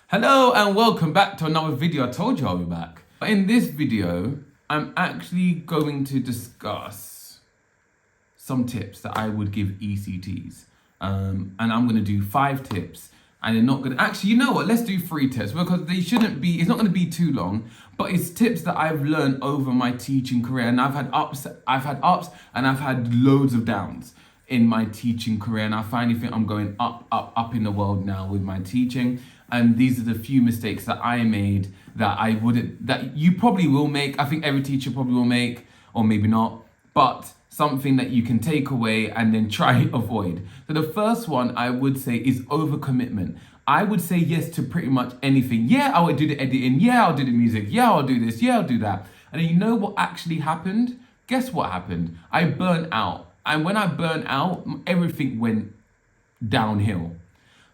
Hello and welcome back to another video. I told you I'll be back. In this video, I'm actually going to discuss some tips that I would give ECTs. And I'm going to do 5 tips. And they're not going to... Actually, you know what? Let's do 3 tips because they shouldn't be... It's not going to be too long. But it's tips that I've learned over my teaching career. And I've had ups and I've had loads of downs in my teaching career. And I finally think I'm going up in the world now with my teaching. And these are the few mistakes that I made that you probably will make. I think every teacher probably will make, or maybe not, but something that you can take away and then try avoid. So the first one I would say is overcommitment. I would say yes to pretty much anything. Yeah, I would do the editing. Yeah, I'll do the music. Yeah, I'll do this. Yeah, I'll do that. And then you know what actually happened? Guess what happened? I burnt out. And when I burnt out, everything went downhill.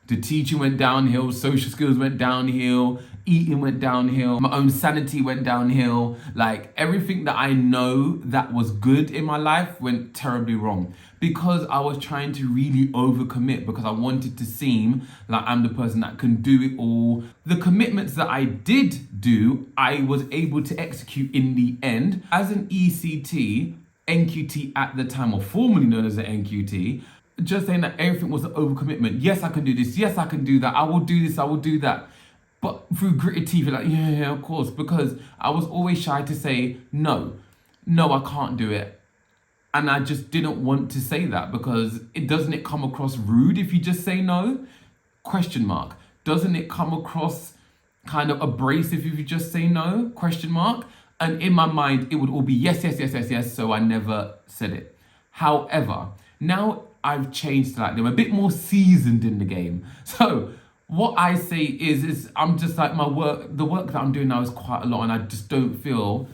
The teaching went downhill, social skills went downhill, eating went downhill, my own sanity went downhill. Like everything that I know that was good in my life went terribly wrong because I was trying to really overcommit because I wanted to seem like I'm the person that can do it all. The commitments that I did do, I was able to execute in the end. As an ECT, NQT at the time, or formerly known as an NQT, just saying that everything was an overcommitment. Yes, I can do this. Yes, I can do that. I will do this. I will do that. But through gritted teeth, like, yeah, of course, because I was always shy to say, no, I can't do it. And I just didn't want to say that because doesn't it come across rude if you just say no? Question mark. Doesn't it come across kind of abrasive if you just say no? Question mark. And in my mind, it would all be yes. So I never said it. However, now I've changed slightly. I'm a bit more seasoned in the game. So what I say is I'm just like the work that I'm doing now is quite a lot and I just don't feel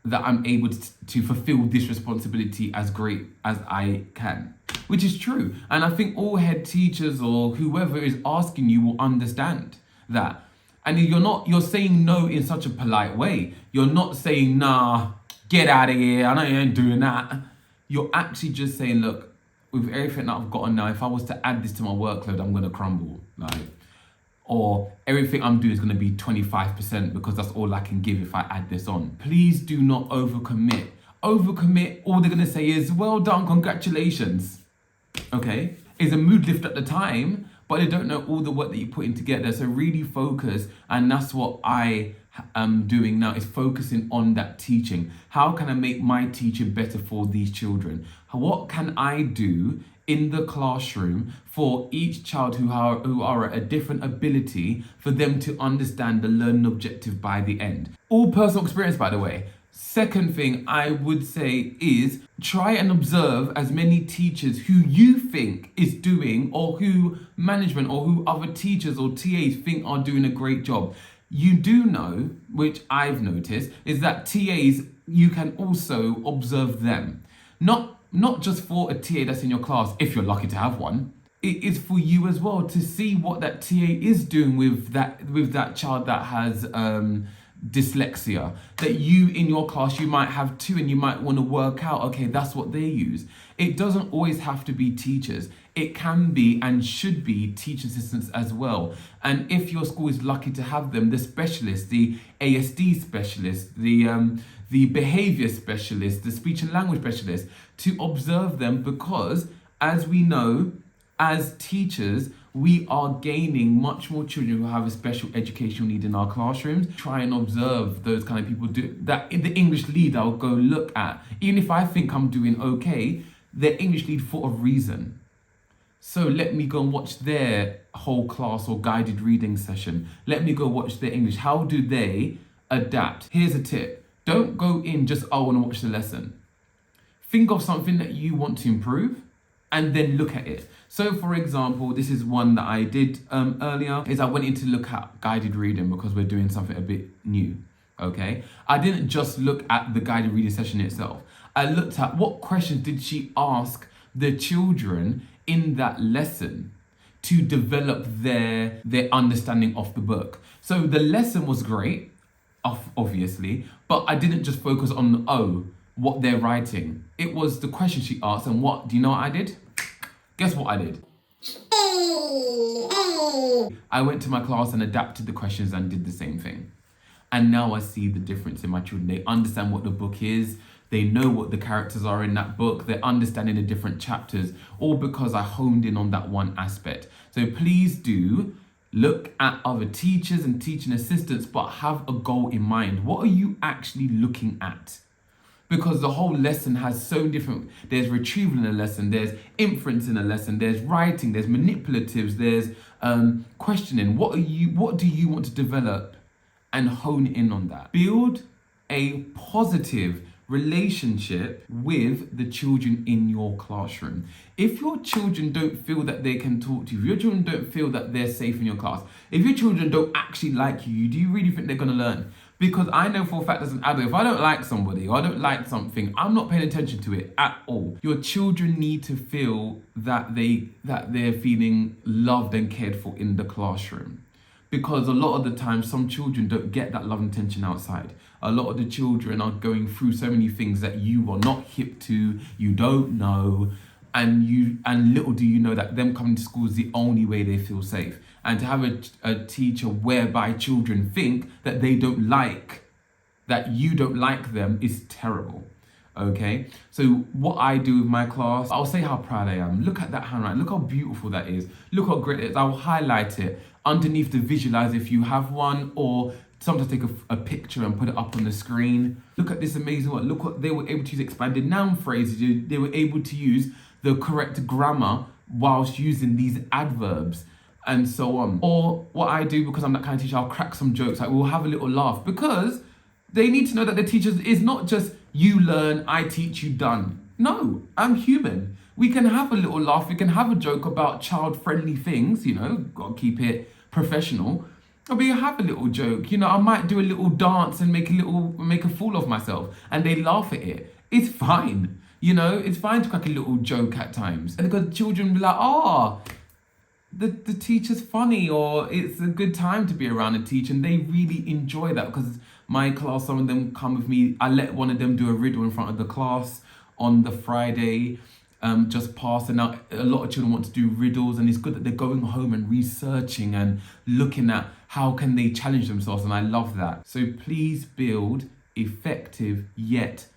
that I'm able to fulfill this responsibility as great as I can, which is true. And I think all head teachers or whoever is asking you will understand that. And you're saying no in such a polite way. You're not saying, nah, get out of here. I know you ain't doing that. You're actually just saying, look, with everything that I've gotten now, if I was to add this to my workload, I'm going to crumble. Or everything I'm doing is going to be 25% because that's all I can give if I add this on. Please do not overcommit. Overcommit, all they're going to say is, well done, congratulations. Okay? It's a mood lift at the time, but they don't know all the work that you put in to get there. So really focus, and that's what I am doing now, is focusing on that teaching. How can I make my teaching better for these children? What can I do in the classroom for each child who are at a different ability for them to understand the learning objective by the end? All personal experience, by the way. Second thing I would say is try and observe as many teachers who you think is doing, or who management or who other teachers or TAs think are doing a great job. You do know, which I've noticed, is that TAs, you can also observe them. Not just for a TA that's in your class, if you're lucky to have one. It is for you as well to see what that TA is doing with that child that has dyslexia. That you in your class, you might have 2 and you might want to work out, okay, that's what they use. It doesn't always have to be teachers. It can be and should be teaching assistants as well. And if your school is lucky to have them, the specialists, the ASD specialists, the behavior specialists, the speech and language specialists, to observe them, because as we know, as teachers, we are gaining much more children who have a special educational need in our classrooms. Try and observe those kind of people. Do that. In the English lead, I'll go look at, even if I think I'm doing okay, they're English lead for a reason. So let me go and watch their whole class or guided reading session. Let me go watch their English. How do they adapt? Here's a tip. Don't go in just, I want to watch the lesson. Think of something that you want to improve and then look at it. So for example, this is one that I did earlier, is I went in to look at guided reading because we're doing something a bit new, okay? I didn't just look at the guided reading session itself. I looked at what questions did she ask the children in that lesson to develop their understanding of the book. So the lesson was great, obviously, but I didn't just focus on, what they're writing. It was the question she asked, and do you know what I did? Guess what I did? I went to my class and adapted the questions and did the same thing. And now I see the difference in my children. They understand what the book is. They know what the characters are in that book. They're understanding the different chapters, all because I honed in on that one aspect. So please do look at other teachers and teaching assistants, but have a goal in mind. What are you actually looking at? Because the whole lesson has so different, there's retrieval in a lesson, there's inference in a lesson, there's writing, there's manipulatives, there's questioning. What do you want to develop? And hone in on that. Build a positive relationship with the children in your classroom. If your children don't feel that they can talk to you, if your children don't feel that they're safe in your class, if your children don't actually like you, do you really think they're gonna learn? Because I know for a fact as an adult, if I don't like somebody or I don't like something, I'm not paying attention to it at all. Your children need to feel that they're feeling loved and cared for in the classroom. Because a lot of the time, some children don't get that love and attention outside. A lot of the children are going through so many things that you are not hip to, you don't know, and little do you know that them coming to school is the only way they feel safe. And to have a teacher whereby children think that they don't like, that you don't like them is terrible. Okay, so what I do with my class, I'll say how proud I am. Look at that handwriting, look how beautiful that is. Look how great it is. I'll highlight it underneath to visualize if you have one, or sometimes take a picture and put it up on the screen. Look at this amazing one. Look what they were able to use, expanded noun phrases. They were able to use the correct grammar whilst using these adverbs and so on. Or what I do, because I'm that kind of teacher, I'll crack some jokes. Like we'll have a little laugh, because they need to know that the teacher is not just you learn, I teach, you done. No, I'm human. We can have a little laugh. We can have a joke about child-friendly things, got to keep it professional. Or we have a little joke, I might do a little dance and make a fool of myself, and they laugh at it. It's fine. It's fine to crack a little joke at times. And because children be like, the teacher's funny, or it's a good time to be around a teacher, and they really enjoy that. Because my class, some of them come with me. I let one of them do a riddle in front of the class on the Friday, just past. And now a lot of children want to do riddles, and it's good that they're going home and researching and looking at how can they challenge themselves, and I love that. So please build effective yet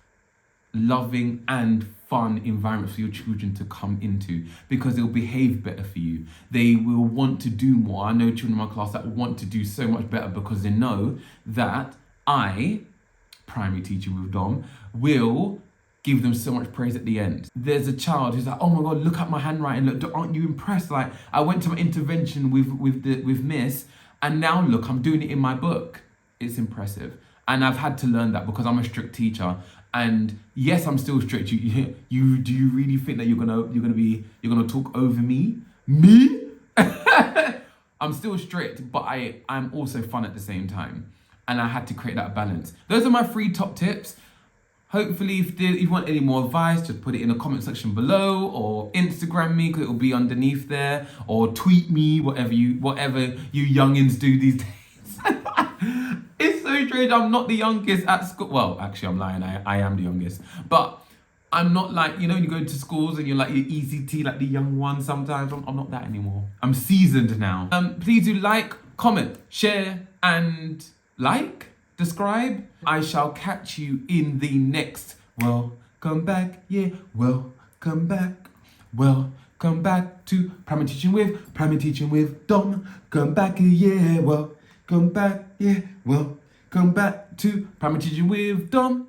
loving and fun environment for your children to come into, because they'll behave better for you. They will want to do more. I know children in my class that want to do so much better because they know that I, primary teacher with Dom, will give them so much praise at the end. There's a child who's like, oh my God, look at my handwriting. Look, aren't you impressed? Like, I went to my intervention with Miss, and now look, I'm doing it in my book. It's impressive. And I've had to learn that because I'm a strict teacher. And yes, I'm still strict. Do you really think that you're gonna talk over me? Me? I'm still strict, but I'm also fun at the same time. And I had to create that balance. Those are my 3 top tips. Hopefully, if you want any more advice, just put it in the comment section below, or Instagram me, because it will be underneath there, or tweet me, whatever you youngins do these days. It's so strange. I'm not the youngest at school. Well, actually, I'm lying. I am the youngest, but I'm not like, you go to schools and you're like your ECT, like the young one. Sometimes I'm not that anymore. I'm seasoned now. Please do like, comment, share, and describe. I shall catch you in the next welcome back. Yeah, welcome back. Welcome back to Primary Teaching with Dom. Come back, yeah, welcome back. Yeah, welcome back to Primary Teaching with Dom.